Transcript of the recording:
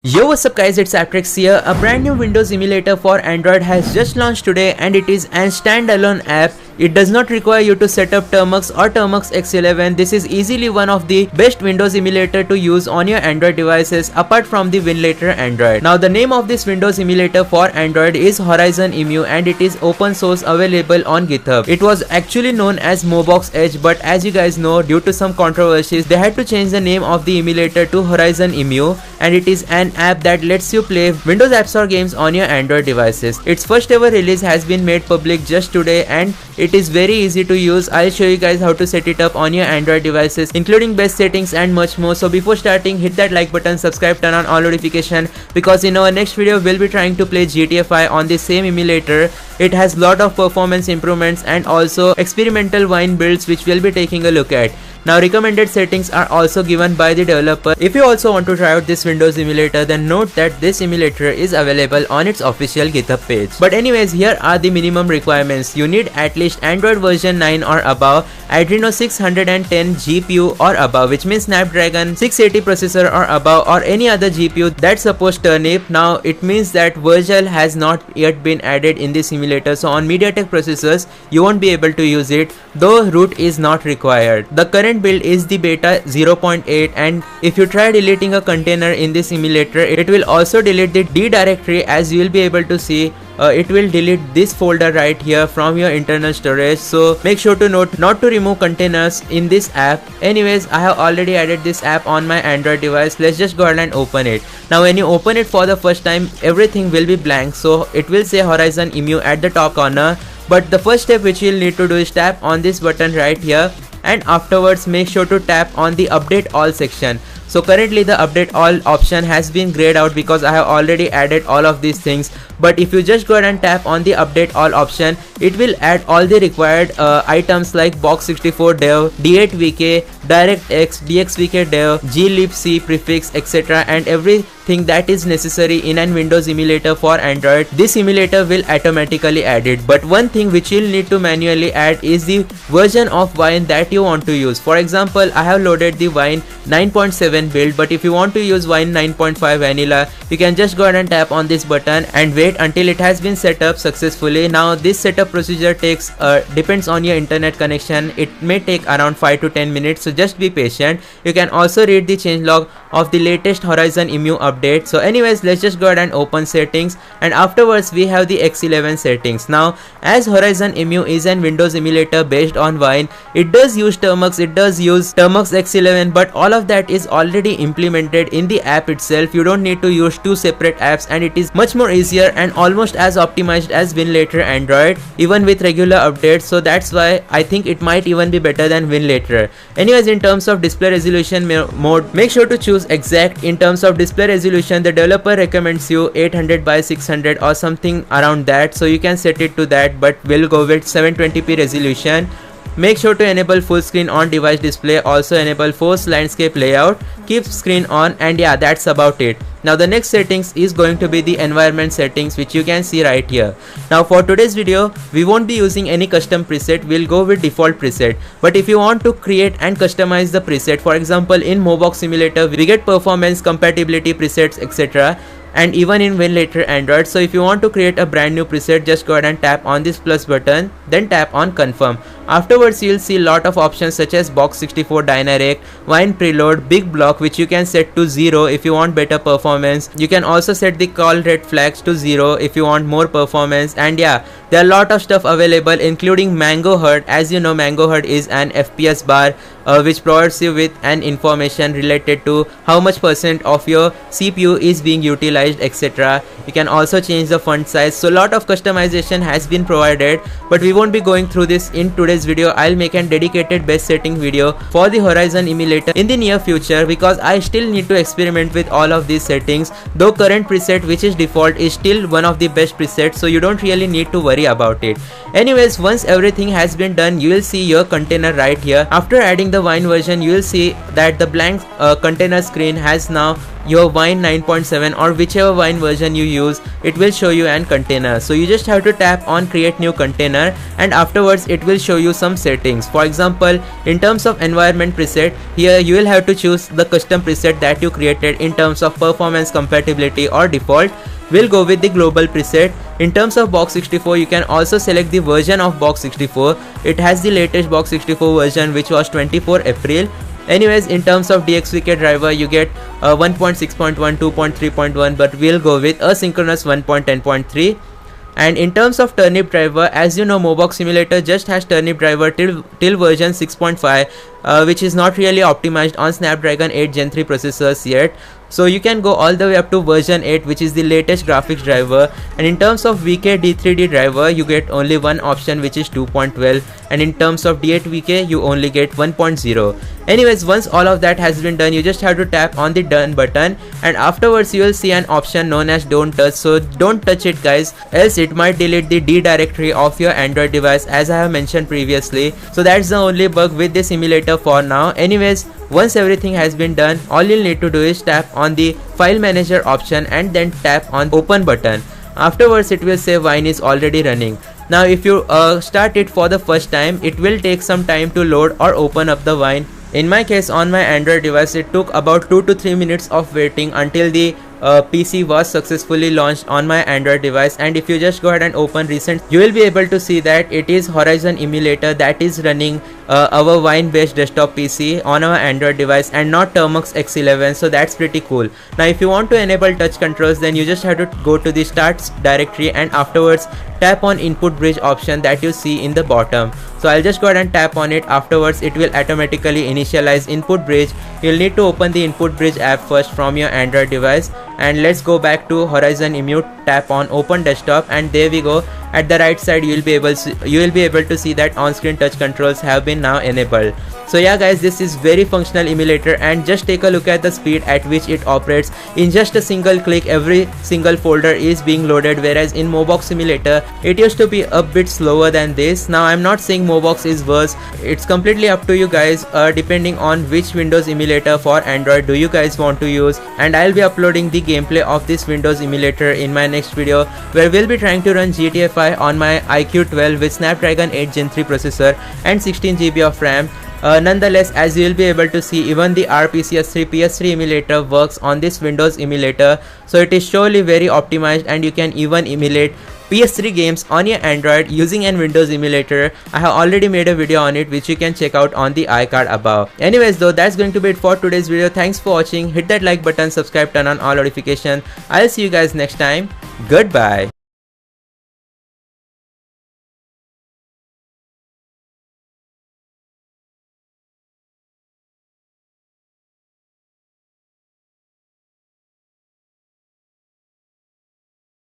Yo, what's up guys, it's Aptrix here. A brand new Windows emulator for Android has just launched today and it is an standalone app. It does not require you to set up Termux or Termux X11. This is easily one of the best Windows emulator to use on your Android devices apart from the Emulator Android. Now the name of this Windows emulator for Android is Horizon Emu and it is open source available on GitHub. It was actually known as Mobox Edge, but as you guys know, due to some controversies, they had to change the name of the emulator to Horizon Emu, and it is an app that lets you play Windows App Store games on your Android devices. Its first ever release has been made public just today and it is very easy to use. I'll show you guys how to set it up on your Android devices, including best settings and much more. So before starting, hit that like button, subscribe, turn on all notification, because in our next video we'll be trying to play GTA 5 on the same emulator. It has lot of performance improvements and also experimental wine builds which we'll be taking a look at. Now recommended settings are also given by the developer. If you also want to try out this Windows emulator, then note that this emulator is available on its official GitHub page. But anyways, here are the minimum requirements. You need at least Android version 9 or above, Adreno 610 GPU or above, which means Snapdragon 680 processor or above, or any other GPU that supports turnip. Now it means that Virtual has not yet been added in this emulator, so on MediaTek processors you won't be able to use it, though root is not required. The current build is the beta 0.8, and if you try deleting a container in this emulator, it will also delete the D directory. As you will be able to see, it will delete this folder right here from your internal storage, so make sure to note not to remove containers in this app. Anyways, I have already added this app on my Android device. Let's just go ahead and open it. Now when you open it for the first time, everything will be blank, so it will say Horizon Emu at the top corner. But the first step which you'll need to do is tap on this button right here, and afterwards make sure to tap on the update all section. So currently the update all option has been grayed out because I have already added all of these things, but if you just go ahead and tap on the update all option, it will add all the required items like box64 dev, d8vk, directx, dxvk dev, glibc prefix, etc., and everything that is necessary in an Windows emulator for Android. This emulator will automatically add it, but one thing which you'll need to manually add is the version of Wine that you want to use. For example, I have loaded the Wine 9.7 build, but if you want to use Wine 9.5 vanilla, you can just go ahead and tap on this button and wait until it has been set up successfully. Now this setup procedure takes depends on your internet connection. It may take around 5 to 10 minutes, so just be patient. You can also read the changelog of the latest Horizon Emu update. So anyways, let's just go ahead and open settings, and afterwards we have the X11 settings. Now as Horizon Emu is an Windows emulator based on Wine, it does use Termux, it does use Termux X11, but all of that is already implemented in the app itself. You don't need to use two separate apps, and it is much more easier and almost as optimized as Emulator Android, even with regular updates. So that's why I think it might even be better than Emulator. Anyways, in terms of display resolution mode, make sure to choose exact. In terms of display resolution, the developer recommends you 800 by 600 or something around that, so you can set it to that, but we'll go with 720p resolution. Make sure to enable full screen on device display, also enable force landscape layout, keep screen on, and yeah, that's about it. Now the next settings is going to be the environment settings, which you can see right here. Now for today's video, we won't be using any custom preset, we'll go with default preset. But if you want to create and customize the preset, for example in Mobox Simulator we get performance, compatibility presets, etc., and even in Emulator Android. So if you want to create a brand new preset, just go ahead and tap on this plus button, then tap on confirm. Afterwards you'll see a lot of options such as box64 direct, Wine preload, big block, which you can set to 0 if you want better performance. You can also set the call red flags to 0 if you want more performance, and yeah, there are a lot of stuff available including Mango HUD. As you know, Mango HUD is an FPS bar which provides you with an information related to how much % of your CPU is being utilized, etc. You can also change the font size, so a lot of customization has been provided, but we won't be going through this in today's video. I'll make a dedicated best setting video for the Horizon emulator in the near future, because I still need to experiment with all of these settings, though current preset which is default is still one of the best presets, so you don't really need to worry about it. Anyways, once everything has been done, you will see your container right here. After adding the the Wine version, you will see that the blank container screen has now your Wine 9.7 or whichever Wine version you use, it will show you an container. So you just have to tap on create new container, and afterwards it will show you some settings. For example, in terms of environment preset, here you will have to choose the custom preset that you created. In terms of performance, compatibility or default, we'll go with the global preset. In terms of box 64, you can also select the version of box 64. It has the latest box 64 version, which was 24 April. Anyways, in terms of DXVK driver, you get 1.6.1, 2.3.1, but we'll go with asynchronous 1.10.3. And in terms of turnip driver, as you know, Mobox Simulator just has turnip driver till version 6.5, which is not really optimized on Snapdragon 8 Gen 3 processors yet. So you can go all the way up to version 8, which is the latest graphics driver. And in terms of VK D3D driver, you get only one option, which is 2.12, and in terms of D8 VK, you only get 1.0. Anyways, once all of that has been done, you just have to tap on the done button, and afterwards you will see an option known as don't touch. So don't touch it, guys, else it might delete the D directory of your Android device, as I have mentioned previously. So that's the only bug with this emulator for now. Anyways, once everything has been done, all you'll need to do is tap on the file manager option and then tap on open button. Afterwards it will say Wine is already running. Now if you start it for the first time, it will take some time to load or open up the Wine. In my case, on my Android device, it took about 2 to 3 minutes of waiting until the PC was successfully launched on my Android device. And if you just go ahead and open recent, you will be able to see that it is Horizon emulator that is running our Wine based desktop PC on our Android device and not Termux X11. So that's pretty cool. Now if you want to enable touch controls, then you just have to go to the start directory and afterwards tap on input bridge option that you see in the bottom. So I'll just go ahead and tap on it. Afterwards it will automatically initialize input bridge. You'll need to open the input bridge app first from your Android device, and let's go back to Horizon Emu, tap on open desktop, and there we go. At the right side you will be able to see that on-screen touch controls have been now enabled. So yeah guys, this is very functional emulator, and just take a look at the speed at which it operates. In just a single click, every single folder is being loaded, whereas in Mobox Simulator it used to be a bit slower than this. Now I'm not saying Mobox is worse, it's completely up to you guys, depending on which Windows emulator for Android do you guys want to use. And I'll be uploading the gameplay of this Windows emulator in my next video, where we'll be trying to run GTA 5 on my iQOO with Snapdragon 8 Gen 3 processor and 16 GB of RAM. Nonetheless, as you will be able to see, even the RPCS3 PS3 emulator works on this Windows emulator, so it is surely very optimized, and you can even emulate PS3 games on your Android using an Windows emulator. I have already made a video on it, which you can check out on the iCard above. Anyways though, that's going to be it for today's video. Thanks for watching. Hit that like button, subscribe, turn on all notifications. I'll see you guys next time. Goodbye.